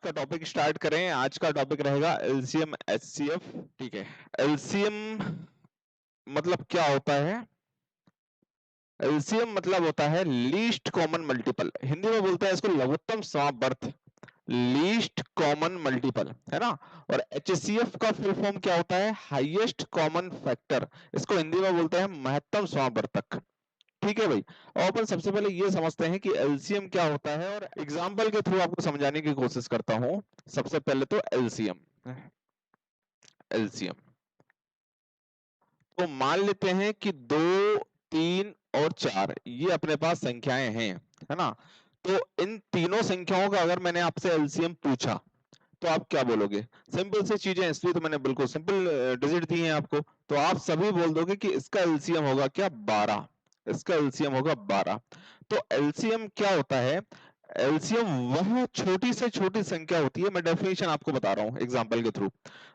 का topic start करें। आज का टॉपिक रहेगा एलसीएम एचसीएफ। ठीक है, एलसीएम मतलब क्या होता है? एलसीएम मतलब होता है लीस्ट कॉमन मल्टीपल। हिंदी में बोलते हैं इसको लघुत्तम समावर्त, लीस्ट कॉमन मल्टीपल, है ना। और एचसीएफ का फुल फॉर्म क्या होता है? Highest common factor. इसको हिंदी में बोलते हैं महत्तम समावर्तक। ठीक है भाई। और अपन सबसे पहले ये समझते हैं कि एलसीएम क्या होता है और एग्जाम्पल के थ्रू आपको समझाने की कोशिश करता हूं। सबसे पहले तो एलसीएम, एलसीएम तो मान लेते हैं कि 2, 3 और 4 ये अपने पास संख्याएं हैं, है ना। तो इन तीनों संख्याओं का अगर मैंने आपसे एलसीएम पूछा तो आप क्या बोलोगे? सिंपल सी चीजें, इसलिए तो मैंने बिल्कुल सिंपल डिजिट दी हैं आपको। तो आप सभी बोल दोगे कि इसका एलसीएम होगा क्या? 12। इसका एलसीएम होगा 12। तो एलसीएम क्या होता है? एलसीएम वह छोटी से छोटी संख्या होती है, मैं डेफिनेशन आपको बता रहा हूं एग्जांपल के थ्रू।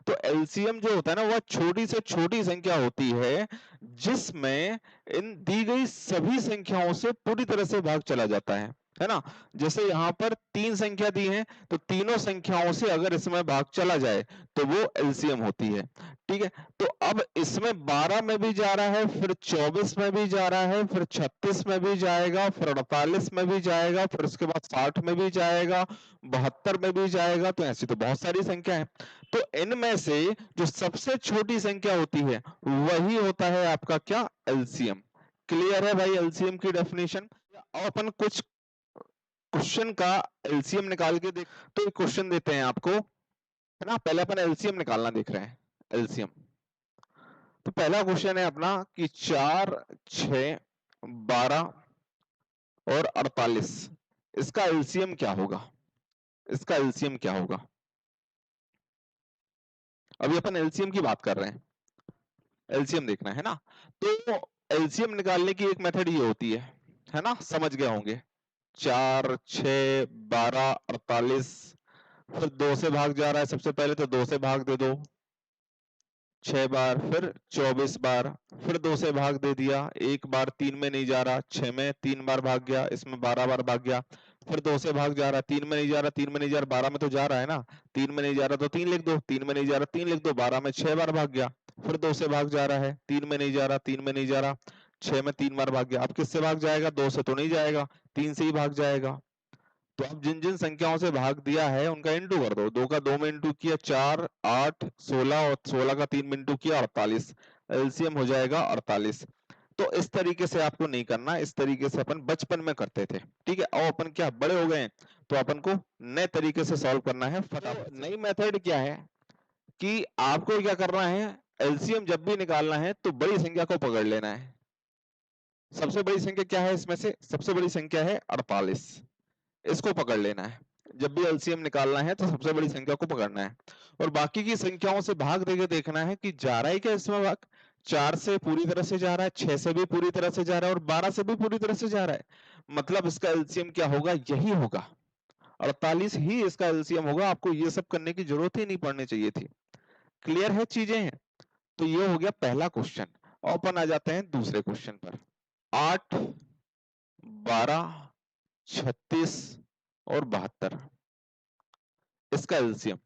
तो एलसीएम जो होता है ना, वह छोटी से छोटी संख्या होती है जिसमें इन दी गई सभी संख्याओं से पूरी तरह से भाग चला जाता है ना। जैसे यहां पर 3 संख्या दी है, तो तीनों संख्याओं से अगर इसमें भाग चला जाए तो वो एलसीएम होती है। ठीक है। तो अब इसमें 12 में भी जा रहा है, फिर 24 में भी जा रहा है, फिर 36 में भी जाएगा, फिर 48 में भी जाएगा, फिर उसके बाद 60 में भी जाएगा, 72 में भी जाएगा। तो ऐसी तो बहुत सारी संख्या है। तो इनमें से जो सबसे छोटी संख्या होती है वही होता है आपका क्या? एलसीएम। क्लियर है भाई एलसीएम की डेफिनेशन? और अपन कुछ क्वेश्चन का एलसीएम निकाल के देख। तो एक क्वेश्चन देते हैं आपको, है ना। पहले अपन एलसीएम निकालना देख रहे हैं। एलसीएम तो पहला क्वेश्चन है अपना कि 4, 6, 12 और 48, इसका एलसीएम क्या होगा? इसका एलसीएम क्या होगा? अभी अपन एलसीएम की बात कर रहे हैं, एलसीएम देखना है ना। तो एलसीएम निकालने की एक मेथड ये होती है ना, समझ गए होंगे। 4, 6, 12, 48, फिर 2 से भाग जा रहा है, सबसे पहले तो 2 से भाग दे दो 6 बार, फिर 24 बार, फिर 2 से भाग दे दिया, एक बार 3 में नहीं जा रहा, 6 में 3 बार भाग गया, इसमें 12 बार भाग गया, फिर 2 से भाग जा रहा, 3 में नहीं जा रहा, 3 में नहीं जा रहा, 12 में तो जा रहा है ना, 3 में नहीं जा रहा तो 3 लिख दो, 3 में नहीं जा रहा 3 लिख दो, 12 में 6 बार भाग गया, फिर 2 से भाग जा रहा है, 3 में नहीं जा रहा, 3 में नहीं जा रहा, 6 में 3 बार भाग गया। अब किससे भाग जाएगा? 2 से तो नहीं जाएगा, 3 से ही भाग जाएगा। तो अब जिन जिन संख्याओं से भाग दिया है उनका इंटू कर दो। 2 का 2 में इंटू किया 4, 8, 16 और 16 का 3 में इंटू किया 48। एलसीएम हो जाएगा 48। तो इस तरीके से आपको नहीं करना, इस तरीके से अपन बचपन में करते थे। ठीक है। और अपन क्या बड़े हो गए हैं तो अपन को नए तरीके से सॉल्व करना है फटाफट। तो नई मेथड क्या है कि आपको क्या करना है? एलसीएम जब भी निकालना है तो बड़ी संख्या को पकड़ लेना है। सबसे बड़ी संख्या क्या है इसमें से? सबसे बड़ी संख्या है 48। इसको पकड़ लेना है। जब भी एलसीएम निकालना है तो सबसे बड़ी संख्या को पकड़ना है और बाकी की संख्याओं से भाग देके देखना है कि जा रहा है क्या इसमें भाग। 4 से पूरी तरह से जा रहा है, 6 से भी पूरी तरह से जा रहा है और 12 से भी पूरी तरह से जा रहा है। मतलब इसका एलसीएम क्या होगा? यही होगा, 48 ही इसका एलसीएम होगा। आपको ये सब करने की जरूरत ही नहीं पड़नी चाहिए थी। क्लियर है चीजें हैं? तो ये हो गया पहला क्वेश्चन। और अपन आ जाते हैं दूसरे क्वेश्चन पर। 8, 12, 36 और 72, इसका एलसीएम,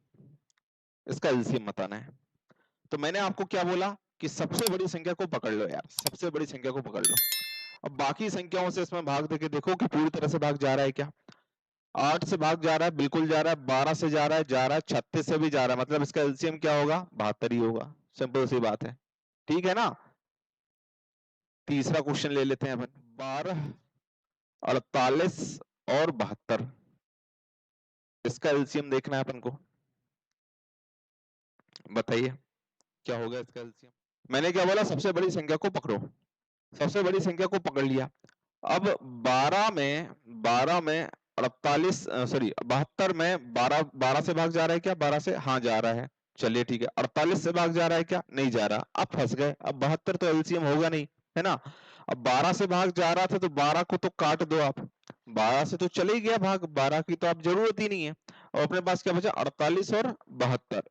इसका एलसीएम बताना है। तो मैंने आपको क्या बोला कि सबसे बड़ी संख्या को पकड़ लो यार, सबसे बड़ी संख्या को पकड़ लो। अब बाकी संख्याओं से इसमें भाग देके देखो कि पूरी तरह से भाग जा रहा है क्या। 8 से भाग जा रहा है, बिल्कुल जा रहा है। 12 से जा रहा है, 36 से भी जा रहा है, मतलब इसका एलसीएम क्या होगा? 72 ही होगा। सिंपल सी बात है। ठीक है ना। तीसरा क्वेश्चन ले लेते हैं अपन। 12, 48 और 72, इसका एलसीएम देखना है अपन को। बताइए क्या होगा इसका एलसीएम? मैंने क्या बोला? सबसे बड़ी संख्या को पकड़ो। सबसे बड़ी संख्या को पकड़ लिया। अब 12 में 48, सॉरी 72 में 12 से भाग जा रहा है क्या? 12 से हाँ जा रहा है। चलिए ठीक है। 48 से भाग जा रहा है क्या? नहीं जा रहा। अब फंस गए। अब 72 तो एलसीएम होगा नहीं, है ना। अब 12 से भाग जा रहा था तो 12 को तो काट दो आप। 12 से तो चले गया भाग, 12 की तो आप जरूरत ही नहीं है। और अपने पास क्या बचा? 48 और 72।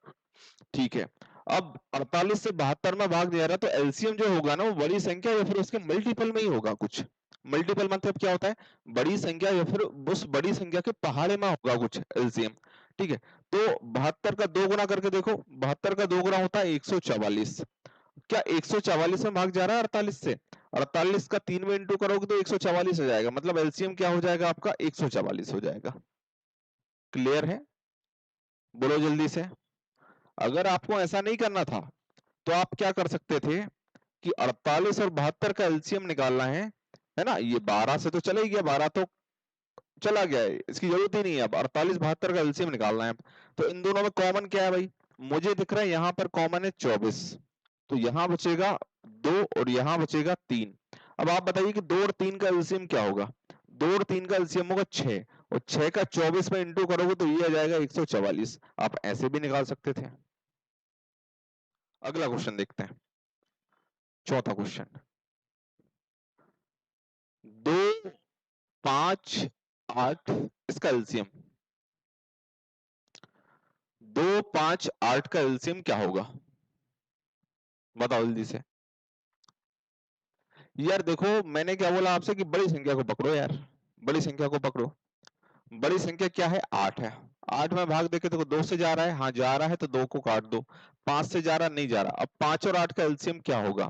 ठीक है। अब 48 से 72 में भाग दिया रहा तो एलसीएम जो होगा ना वो बड़ी संख्या या फिर उसके मल्टीपल में ही होगा कुछ। मल्टीपल मतलब क्या होता है? बड़ी संख्या या फिर उस बड़ी संख्या के पहाड़े में होगा कुछ एलसीएम। ठीक है, तो 72 का 2 गुना करके देखो, 72 का 2 गुना होता है 144। क्या 144 में भाग जा रहा है 48 से? 48 का 3 में इंटू करोगे तो 144 हो जाएगा, मतलब एलसीएम क्या हो जाएगा आपका? 144 हो जाएगा। क्लियर है? बोलो जल्दी से। अगर आपको ऐसा नहीं करना था तो आप क्या कर सकते थे कि 48 और 72 का एलसीएम निकालना है ना, ये 12 से तो चला ही गया, 12 तो चला गया है, इसकी जरूरत ही नहीं है। अब 48 72 का एलसीएम निकालना है, तो इन दोनों में कॉमन क्या है भाई? मुझे दिख रहा है यहाँ पर कॉमन है 24, तो यहाँ बचेगा 2 और यहाँ बचेगा 3। अब आप बताइए कि 2 और 3 का एलसीएम क्या होगा? 2 और 3 का एलसीएम होगा 6, और 6 का 24 में इंटू करोगे तो ये आ जाएगा 144। आप ऐसे भी निकाल सकते थे। अगला क्वेश्चन देखते हैं, चौथा क्वेश्चन। 2 5 8 इसका एलसीएम, 2 5 8 का एलसीएम क्या होगा? बताओ जल्दी से। यार देखो, मैंने क्या बोला आपसे कि बड़ी संख्या को पकड़ो यार, बड़ी संख्या को पकड़ो। बड़ी संख्या क्या है? 8 है। 8 में भाग देखे देखो, 2 से जा रहा है, हाँ जा रहा है, तो 2 को काट दो। 5 से जा रहा, नहीं जा रहा। अब 5 और 8 का एलसीएम क्या होगा?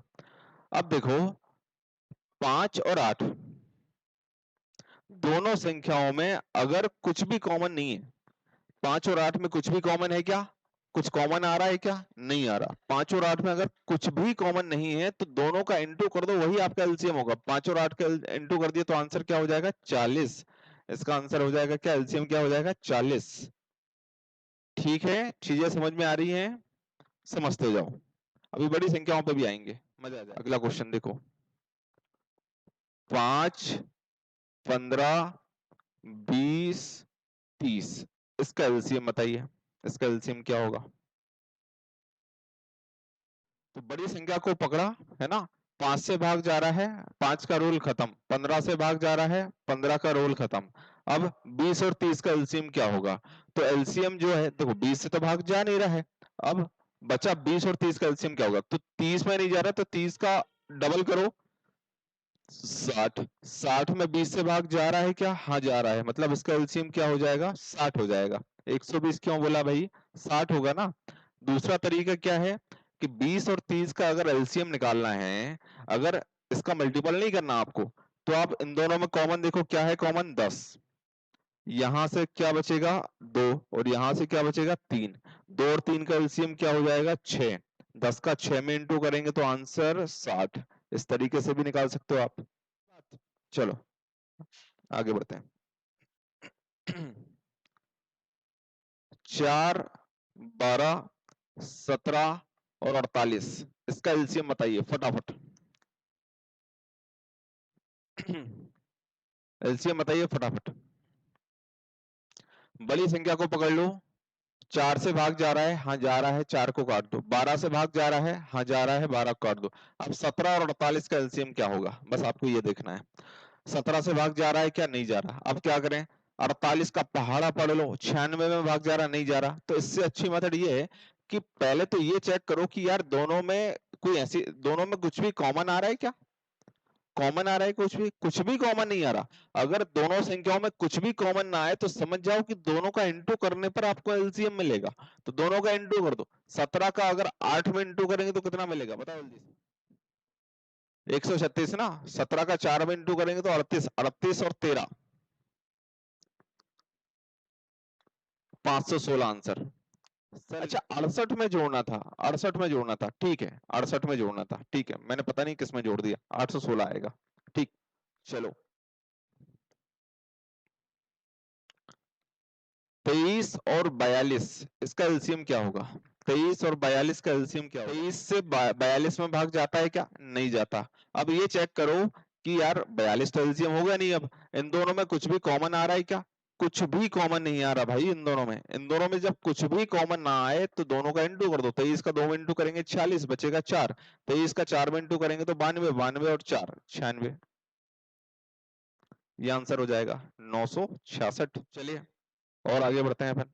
अब देखो, 5 और 8 दोनों संख्याओं में अगर कुछ भी कॉमन नहीं है, 5 और 8 में कुछ भी कॉमन है क्या? कुछ कॉमन आ रहा है क्या? नहीं आ रहा। 5 और 8 में अगर कुछ भी कॉमन नहीं है तो दोनों का इंटू कर दो, वही आपका एलसीएम होगा। 5 और 8 का इंटू कर दिया तो आंसर क्या हो जाएगा? 40। इसका आंसर हो जाएगा क्या? एलसीएम क्या हो जाएगा? 40। ठीक है, चीजें समझ में आ रही हैं? समझते जाओ, अभी बड़ी संख्याओं पे भी आएंगे, मजा आ जाएगा। अगला क्वेश्चन देखो, 5 15 20 30 इसका एलसीएम बताइए, इसका एलसीएम क्या होगा? तो बड़ी संख्या को पकड़ा है ना, 5 से भाग जा रहा है, 5 का रोल खत्म। 15 से भाग जा रहा है, 15 का रोल खत्म। अब 20 और 30 का एलसीएम क्या होगा? तो एलसीएम जो है देखो, 20 से तो भाग जा नहीं रहा है, अब बचा 20 और 30 का एलसीएम क्या होगा? तो 30 में नहीं जा रहा, तो 30 का डबल करो, 60। 60 में 20 से भाग जा रहा है क्या? हाँ जा रहा है, मतलब इसका एलसीएम क्या हो जाएगा? 60 हो जाएगा। 120 क्यों बोला भाई? 60 होगा ना। दूसरा तरीका क्या है कि 20 और 30 का अगर एलसीएम निकालना है, अगर इसका मल्टीपल नहीं करना आपको, तो आप इन दोनों में कॉमन देखो, क्या है कॉमन? 10। यहां से क्या बचेगा? 2, और यहां से क्या बचेगा? 3। 2 और 3 का एलसीएम क्या हो जाएगा? 6। 10 का 6 में इंटू करेंगे तो आंसर 60। इस तरीके से भी निकाल सकते हो आप। चलो आगे बढ़ते हैं। 4 12 17 और 48 इसका एलसीएम बताइए फटाफट। एलसीएम बताइए फटाफट। बड़ी संख्या को पकड़ लो, 4 से भाग जा रहा है, हाँ जा रहा है, 4 को काट दो। 12 से भाग जा रहा है, हाँ जा रहा है, 12 को काट दो। अब 17 और 48 का एलसीएम क्या होगा? बस आपको ये देखना है। 17 से भाग जा रहा है क्या? नहीं जा रहा। अब क्या करें? 48 का पहाड़ा पढ़ लो, 96 में भाग जा रहा, नहीं जा रहा। तो इससे अच्छी मेथड ये है कि पहले तो ये चेक करो कि यार दोनों में कोई ऐसी, दोनों में कुछ भी कॉमन आ रहा है क्या? कॉमन आ रहा है? कुछ भी कॉमन नहीं आ रहा। अगर दोनों संख्याओं में कुछ भी कॉमन ना आए तो समझ जाओ कि दोनों का इंटू करने पर आपको एलसीएम मिलेगा। तो दोनों का इंटू कर दो। 17 का अगर 8 में इंटू करेंगे तो कितना मिलेगा? बताओ जल्दी से। 136 ना। 17 का 4 में इंटू करेंगे तो 38। 38 और 13 516 आंसर। अच्छा 68 में जोड़ना था, 68 में जोड़ना था, ठीक है 68 में जोड़ना था, ठीक है, मैंने पता नहीं किस में जोड़ दिया। 816 आएगा, ठीक। चलो 23 और 42 इसका एलसीएम क्या होगा? 23 और 42 का एलसीएम क्या होगा? 23 से 42 में भाग जाता है क्या? नहीं जाता। अब ये चेक करो कि यार 42 तो एलसीएम होगा नहीं। अब इन दोनों में कुछ भी कॉमन आ रहा है क्या? कुछ भी कॉमन नहीं आ रहा भाई इन दोनों में। इन दोनों में जब कुछ भी कॉमन ना आए तो दोनों का इंटू कर दो। 23 का 2 में इंटू करेंगे 46 बचेगा 4। 23 का 4 में इंटू करेंगे तो 92, 92 और 4 96। ये आंसर हो जाएगा 966। चलिए और आगे बढ़ते हैं अपन।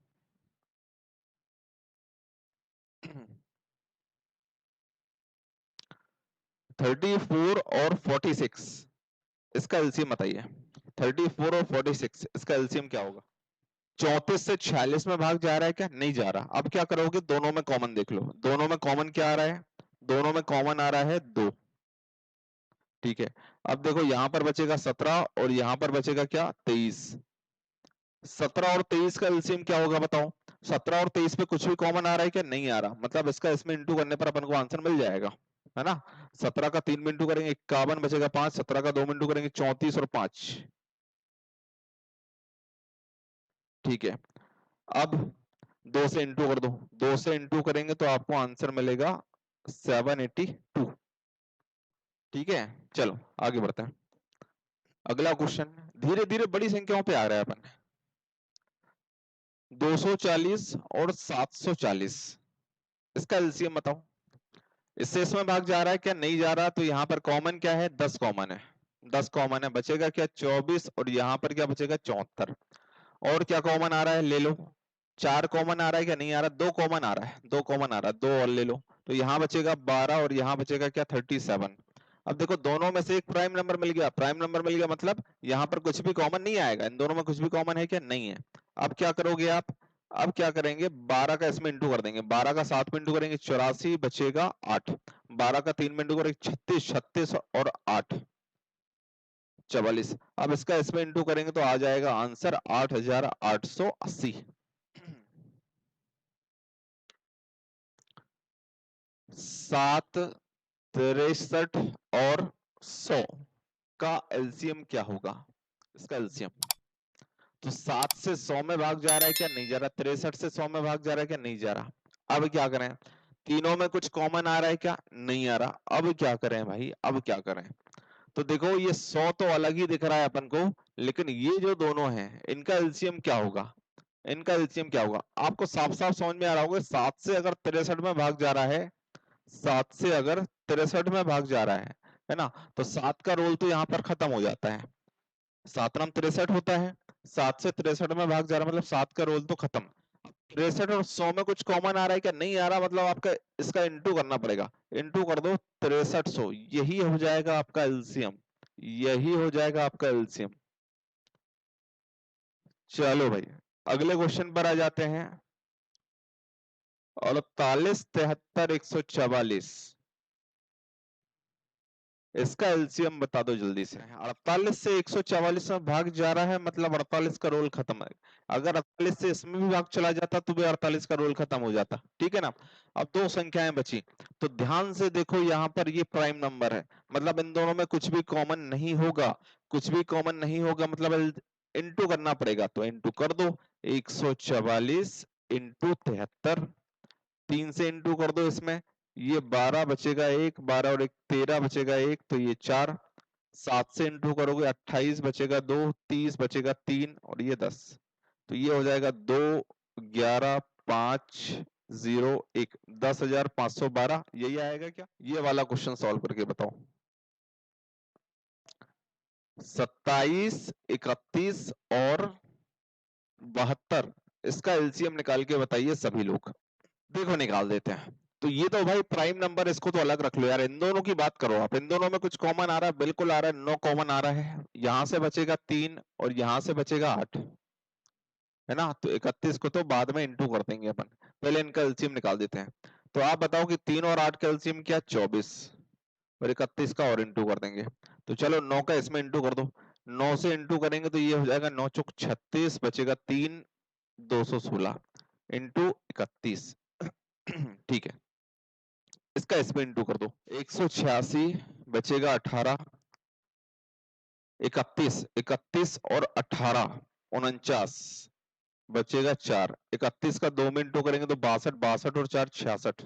34 और 46 इसका एलसीएम बताइए। 34 और 46 इसका एलसीएम क्या होगा? 34 से 46 में भाग जा रहा है क्या? नहीं जा रहा। अब क्या करोगे? दोनों में कॉमन देख लो। दोनों में कॉमन क्या आ रहा है? दोनों में कॉमन आ रहा है 2। ठीक है, अब देखो यहां पर बचेगा 17 और यहां पर बचेगा क्या? 23। 17 और 23 का एलसीएम क्या होगा बताओ? 17 और 23 पे कुछ भी कॉमन आ रहा है क्या? नहीं आ रहा। मतलब इसका इसमें इंटू करने पर अपन को आंसर मिल जाएगा, है ना। 17 का 3 में इंटू करेंगे 51 बचेगा 5, 17 का 2 में इंटू करेंगे 34 और 5। ठीक है, अब 2 से इंटू कर दो। 2 से इंटू करेंगे तो आपको आंसर मिलेगा 782। ठीक है, चलो आगे बढ़ते हैं। अगला क्वेश्चन, धीरे धीरे बड़ी संख्याओं पे आ रहा है अपन। 240 और 740, इसका एलसीएम बताओ। इससे इसमें भाग जा रहा है क्या? नहीं जा रहा। तो यहाँ पर कॉमन क्या है? 10 कॉमन है। 10 कॉमन है, बचेगा क्या? 24 और यहाँ पर क्या बचेगा? 74। और क्या कॉमन आ रहा है? ले लो। 4 कॉमन आ रहा है क्या? नहीं आ रहा। 2 कॉमन आ रहा है, 2 कॉमन आ रहा है, 2 और ले लो। तो यहाँ बचेगा 12 और यहाँ बचेगा क्या? 37। अब देखो दोनों में से एक प्राइम नंबर मिल गया। प्राइम नंबर मिल गया मतलब यहाँ पर कुछ भी कॉमन नहीं आएगा। इन दोनों में कुछ भी कॉमन है क्या? नहीं है। अब क्या करोगे आप? अब क्या करेंगे? 12 का इसमें इंटू कर देंगे। 12 का 7 में इंटू करेंगे 84 बचेगा 8। 12 का 3 में इंटू करेंगे 36, 36 और 8 44। अब इसका इसमें इंटू करेंगे तो आ जाएगा आंसर 8880। 7, 63 और 100 का एलसीएम क्या होगा? इसका एलसीएम तो 7 से 100 में भाग जा रहा है क्या? नहीं जा रहा। 63 से 100 में भाग जा रहा है क्या? नहीं जा रहा। अब क्या करें? तीनों में कुछ कॉमन आ रहा है क्या? नहीं आ रहा। अब क्या करें भाई? अब क्या करें? तो देखो ये 100 तो अलग ही दिख रहा है अपन को, लेकिन ये जो दोनों हैं इनका एलसीएम क्या होगा? इनका एलसीएम क्या होगा? आपको साफ साफ समझ में आ रहा होगा। 7 से अगर 63 में भाग जा रहा है, 7 से अगर 63 में भाग जा रहा है ना, तो 7 का रोल तो यहाँ पर खत्म हो जाता है। 7 नाम 63 होता है, 7 से 63 में भाग जा रहा है मतलब 7 का रोल तो खत्म। 63 और 100 में कुछ कॉमन आ रहा है क्या? नहीं आ रहा। मतलब आपका इसका इंटू करना पड़ेगा। इंटू कर दो 63 100, यही हो जाएगा आपका एलसीएम। यही हो जाएगा आपका एलसीएम। चलो भाई अगले क्वेश्चन पर आ जाते हैं। 48, 73, 144, इसका एलसीएम बता दो जल्दी से। 48 से 144 में भाग जा रहा है मतलब 48 का रोल खत्म है। अगर 48 से इसमें भी भाग चला जाता तो भी 48 का रोल खत्म हो जाता। ठीक है ना। अब 2 संख्याएं बची, तो ध्यान से देखो यहाँ पर ये प्राइम नंबर है, मतलब इन दोनों में कुछ भी कॉमन नहीं होगा। कुछ भी कॉमन नहीं होगा मतलब इंटू करना पड़ेगा। तो इंटू कर दो 144 इंटू 73। 3 से इंटू कर दो इसमें, ये 12 बचेगा 1, 12 और 1 13 बचेगा 1, तो ये 4। 7 से इंटू करोगे 28 बचेगा 2, 30 बचेगा 3 और ये 10। तो ये हो जाएगा 2, 11, 5, 0, 1, 10,512। यही आएगा क्या? ये वाला क्वेश्चन सॉल्व करके बताओ। 27, 31 और 72, इसका एलसीएम निकाल के बताइए सभी लोग। देखो निकाल देते हैं। तो ये तो भाई प्राइम नंबर, इसको तो अलग रख लो यार। इन दोनों की बात करो आप। इन दोनों में कुछ कॉमन आ रहा है? बिल्कुल आ रहा है। 9 कॉमन आ रहा है। यहां से बचेगा 3 और यहां से बचेगा 8, है ना। तो 31 को तो बाद में इंटू कर देंगे अपन, पहले इनका एलसीएम निकाल देते हैं। तो आप बताओ कि 3 और 8 का एलसीएम क्या? 24 और 31 का और इंटू कर देंगे। तो चलो 9 का इसमें इंटू कर दो। 9 से इंटू करेंगे तो ये हो जाएगा 9 चौक 36 बचेगा 3, 216 इंटू 31। ठीक है, इसका इसमें इंटू कर दो। 186 बचेगा 18, 31, 31 और 18 49 बचेगा 4। 31 का 2 में इंटू करेंगे तो 62, 62 और 4 66।